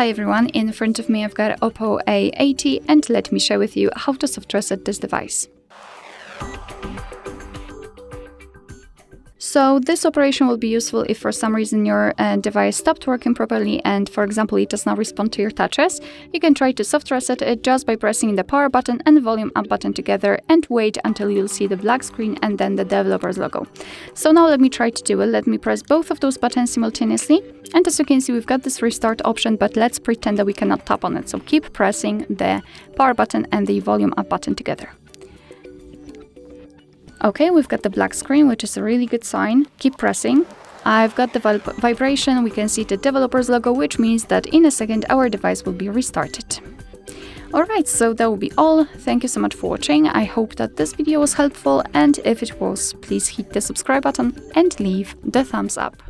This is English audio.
Hi everyone, in front of me I've got OPPO A80 and let me share with you how to soft reset this device. So this operation will be useful if for some reason your device stopped working properly and, for example, it does not respond to your touches. You can try to soft reset it just by pressing the power button and the volume up button together and wait until you'll see the black screen and then the developer's logo. So now let me try to do it. Let me press both of those buttons simultaneously. And as you can see, we've got this restart option, but let's pretend that we cannot tap on it. So keep pressing the power button and the volume up button together. Okay, we've got the black screen, which is a really good sign. Keep pressing. I've got the vibration. We can see the developer's logo, which means that in a second our device will be restarted. Alright, so that will be all. Thank you so much for watching. I hope that this video was helpful, and if it was, please hit the subscribe button and leave the thumbs up.